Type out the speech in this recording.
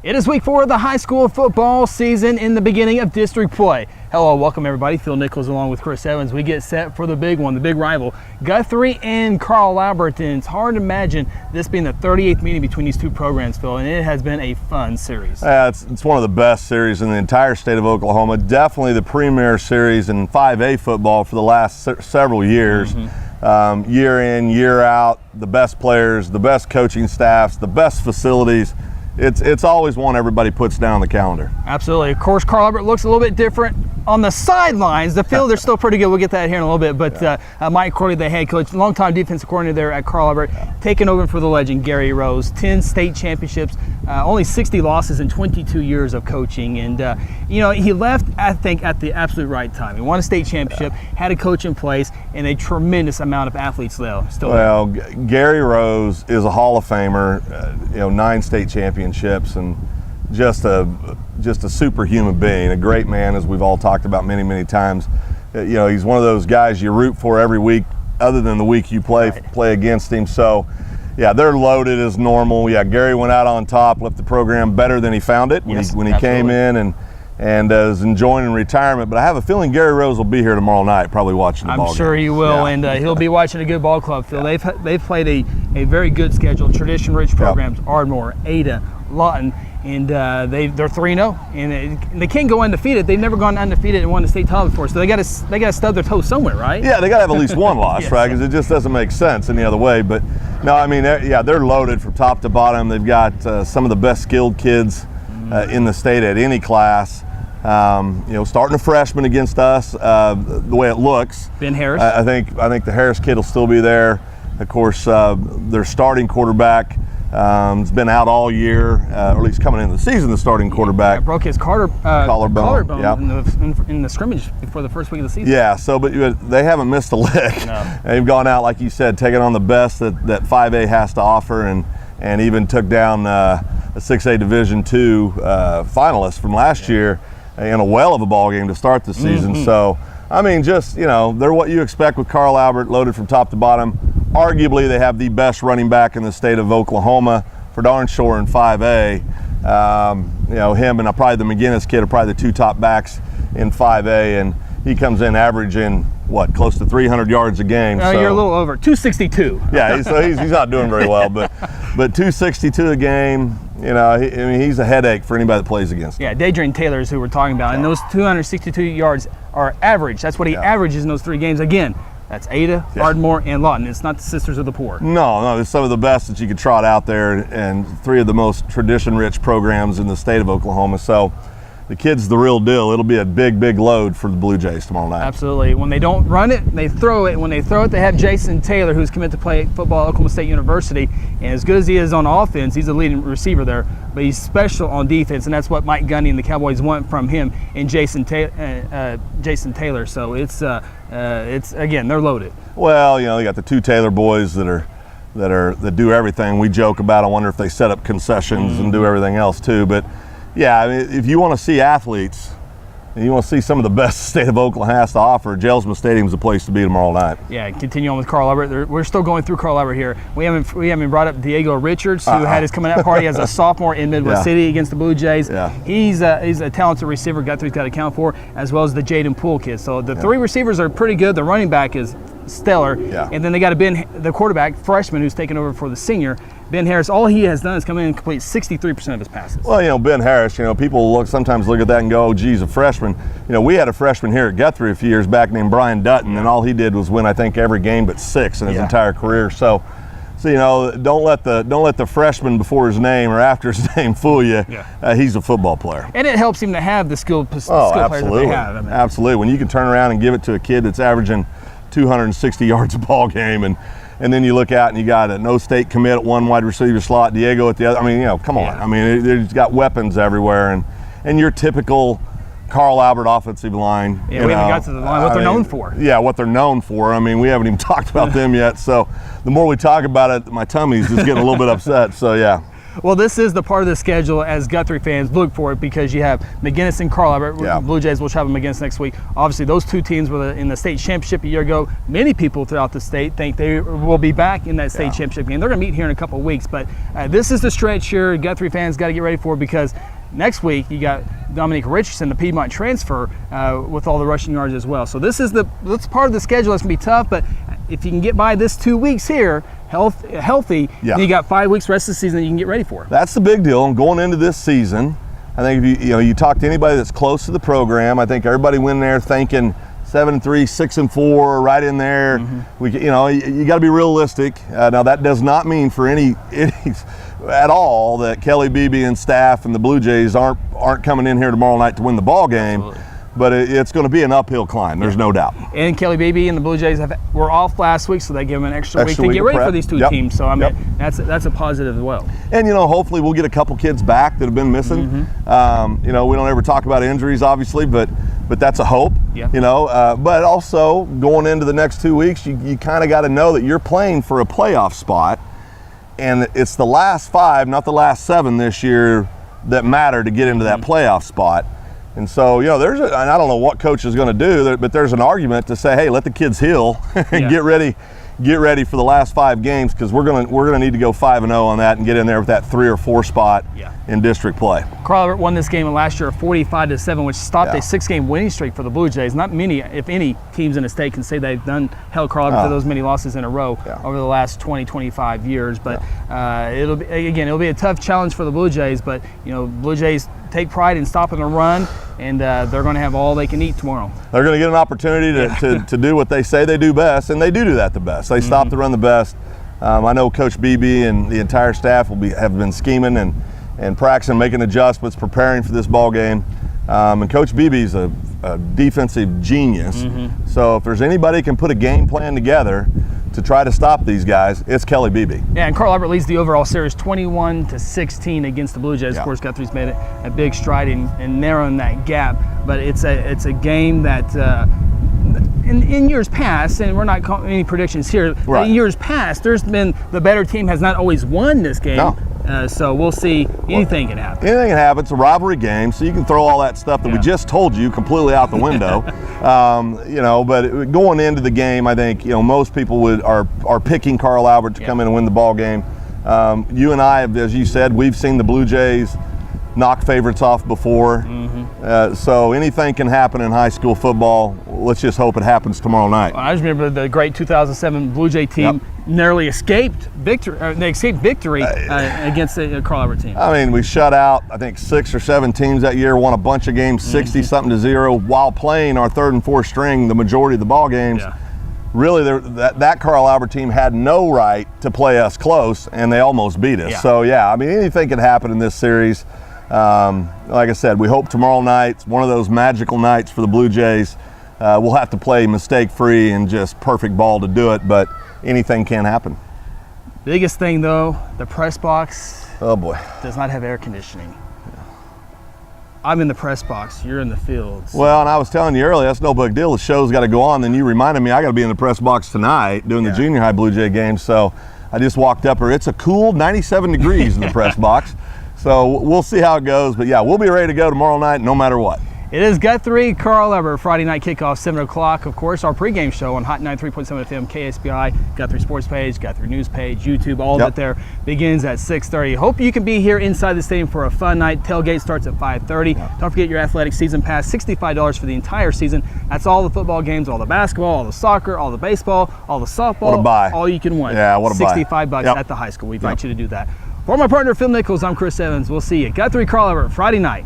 It is week 4 of the high school football season in the beginning of district play. Hello, welcome everybody. Phil Nichols along with Chris Evans. We get set for the big one, the big rival, Guthrie and Carl Alberton. It's hard to imagine this being the 38th meeting between these two programs, Phil, and it has been a fun series. It's one of the best series in the entire state of Oklahoma. Definitely the premier series in 5A football for the last several years. Year in, year out, the best players, the best coaching staffs, the best facilities. It's always one everybody puts down on the calendar. Absolutely. Of course, Carl Albert looks a little bit different on the sidelines. The field, they're still pretty good. We'll get that here in a little bit. But Mike Corley, the head coach, longtime defensive coordinator there at Carl Albert, taking over for the legend, Gary Rose. 10 state championships, only 60 losses in 22 years of coaching. And, he left, I think, at the absolute right time. He won a state championship, had a coach in place, and a tremendous amount of athletes still well, there. Gary Rose is a Hall of Famer, 9 state championships, and just a superhuman being, a great man, as we've all talked about many, many times. He's one of those guys you root for every week, other than the week you play against him. So, yeah, they're loaded as normal. Yeah, Gary went out on top, left the program better than he found it when he came in, and is enjoying retirement. But I have a feeling Gary Rose will be here tomorrow night, probably watching the ball game. I'm sure he will, and he'll be watching a good ball club, Phil. Yeah. They've played a very good schedule, tradition-rich programs, Ardmore, Ada, Lawton, and they're 3-0, and they can't go undefeated. They've never gone undefeated and won the state title before, so they got to stub their toes somewhere, right? Yeah, they got to have at least one loss, yes, right? Because it just doesn't make sense any other way. But no, I mean, they're loaded from top to bottom. They've got some of the best skilled kids in the state at any class. Starting a freshman against us, the way it looks. Ben Harris. I think the Harris kid will still be there. Of course, their starting quarterback has been out all year, or at least coming into the season. The starting quarterback broke his collarbone in the scrimmage before the first week of the season. Yeah, but they haven't missed a lick. No. They've gone out, like you said, taking on the best that 5A has to offer, and even took down a 6A Division II finalist from last year in a well of a ball game to start the season. So, I mean, they're what you expect with Carl Albert, loaded from top to bottom. Arguably, they have the best running back in the state of Oklahoma, for darn sure, in 5A. Him and probably the McGinnis kid are probably the two top backs in 5A, and he comes in averaging, close to 300 yards a game. You're a little over, 262. Yeah, he's not doing very well, but 262 a game. He's a headache for anybody that plays against him. Yeah, Dadrian Taylor is who we're talking about, and those 262 yards are average. That's what he averages in those 3 games. Again, that's Ada, Ardmore, and Lawton. It's not the Sisters of the Poor. No, it's some of the best that you could trot out there, and 3 of the most tradition-rich programs in the state of Oklahoma. So the kid's the real deal. It'll be a big, big load for the Blue Jays tomorrow night. Absolutely. When they don't run it, they throw it. When they throw it, they have Jason Taylor, who's committed to play football at Oklahoma State University. And as good as he is on offense, he's a leading receiver there, but he's special on defense, and that's what Mike Gundy and the Cowboys want from him and Jason Taylor. So it's again, they're loaded. Well, they got the 2 Taylor boys that do everything. We joke about, I wonder if they set up concessions and do everything else too. But yeah, I mean, if you want to see athletes and you want to see some of the best the state of Oklahoma has to offer, Jelsma Stadium's the place to be tomorrow night. Yeah, continue on with Carl Albert. We're still going through Carl Albert here. We haven't brought up Diego Richards, who had his coming out party as a sophomore in Midwest City against the Blue Jays. Yeah. He's a talented receiver Guthrie's got to account for, as well as the Jaden Poole kid. So the 3 receivers are pretty good. The running back is stellar. Yeah. And then they got the quarterback, freshman, who's taken over for the senior, Ben Harris. All he has done is come in and complete 63% of his passes. Well, Ben Harris, people sometimes look at that and go, oh, geez, a freshman. We had a freshman here at Guthrie a few years back named Brian Dutton, and all he did was win, I think, every game but 6 in his entire career. So don't let the freshman before his name or after his name fool you. Yeah. He's a football player. And it helps him to have the skilled players that they have. Absolutely. When you can turn around and give it to a kid that's averaging 260 yards a ball game, and then you look out and you got an O-State commit at one wide receiver slot, Diego at the other. I mean, come on. I mean, they've got weapons everywhere, and your typical Carl Albert offensive line. Yeah, we haven't got to the line, what they're known for. Yeah, what they're known for. I mean, we haven't even talked about them yet. So the more we talk about it, my tummy's just getting a little bit upset. So, yeah. Well, this is the part of the schedule as Guthrie fans look for it, because you have McGinnis and Carl Albert. Yeah. Blue Jays will travel McGinnis next week. Obviously, those two teams were in the state championship a year ago. Many people throughout the state think they will be back in that state championship game. They're going to meet here in a couple of weeks, but this is the stretch here Guthrie fans got to get ready for, because next week you got Dominique Richardson, the Piedmont transfer, with all the rushing yards as well. So this part of the schedule that's going to be tough, but if you can get by this 2 weeks here healthy, then you got 5 weeks rest of the season that you can get ready for. That's the big deal. And going into this season, I think if you talk to anybody that's close to the program, I think everybody went there thinking 7-3, 6-4, right in there. We, you got to be realistic. Now that does not mean for any at all that Kelly Beebe and staff and the Blue Jays aren't coming in here tomorrow night to win the ball game. Absolutely. But it's going to be an uphill climb. There's no doubt. And Kelly Beebe and the Blue Jays were off last week, so they give them an extra week to get ready for these two teams. So I mean, that's a positive as well. And hopefully we'll get a couple kids back that have been missing. We don't ever talk about injuries, obviously, but that's a hope. But also going into the next 2 weeks, you kind of got to know that you're playing for a playoff spot, and it's the last 5, not the last 7 this year, that matter to get into that playoff spot. And so, and I don't know what coach is going to do, but there's an argument to say, hey, let the kids heal and get ready for the last 5 games, because we're gonna need to go 5-0 on that and get in there with that 3 or 4 spot in district play. Carl Albert won this game last year 45-7, which stopped a 6-game winning streak for the Blue Jays. Not many, if any, teams in the state can say they've held Carl Albert to those many losses in a row over the last 20-25 years. But it'll be a tough challenge for the Blue Jays. But Blue Jays take pride in stopping the run, and they're going to have all they can eat tomorrow. They're going to get an opportunity to do what they say they do best, and they do that the best. They stop the run the best. I know Coach Beebe and the entire staff have been scheming and practicing, making adjustments, preparing for this ball game. And Coach Beebe's a defensive genius. So if there's anybody who can put a game plan together to try to stop these guys, it's Kelly Beebe. Yeah, and Carl Albert leads the overall series 21-16 against the Blue Jays. Of course, Guthrie's made a big stride in narrowing that gap. But it's a game that in years past, and we're not calling any predictions here, but in years past, there's been the better team has not always won this game. No. So we'll see. Anything can happen. Anything can happen. It's a rivalry game, so you can throw all that stuff that we just told you completely out the window. But going into the game, I think most people are picking Carl Albert to come in and win the ball game. You and I, as you said, we've seen the Blue Jays knock favorites off before. So anything can happen in high school football. Let's just hope it happens tomorrow night. Well, I just remember the great 2007 Blue Jay team narrowly escaped victory. They escaped victory against the Carl Albert team. I mean, we shut out, I think, 6 or 7 teams that year, won a bunch of games, 60-something-0, while playing our 3rd and 4th string the majority of the ball games. Really, that Carl Albert team had no right to play us close, and they almost beat us. So, I mean, anything can happen in this series. Like I said, we hope tomorrow night's one of those magical nights for the Blue Jays. We'll have to play mistake-free and just perfect ball to do it, but anything can happen. Biggest thing, though, the press box does not have air conditioning. I'm in the press box, you're in the fields. Well, and I was telling you earlier, that's no big deal. The show's got to go on. Then you reminded me I got to be in the press box tonight doing the junior high Blue Jay game. So I just walked up here. It's a cool 97 degrees in the press box. So we'll see how it goes. But we'll be ready to go tomorrow night no matter what. It is Guthrie, Carl Albert, Friday night kickoff, 7 o'clock. Of course, our pregame show on Hot 93.7 FM, KSBI, Guthrie Sports page, Guthrie News page, YouTube, all of it there begins at 6:30. Hope you can be here inside the stadium for a fun night. Tailgate starts at 5:30. Don't forget your athletic season pass, $65 for the entire season. That's all the football games, all the basketball, all the soccer, all the baseball, all the softball. What a buy. All you can win. Yeah, what a buy. $65 at the high school. We invite you to do that. For my partner, Phil Nichols, I'm Chris Evans. We'll see you. Guthrie, Carl Albert, Friday night.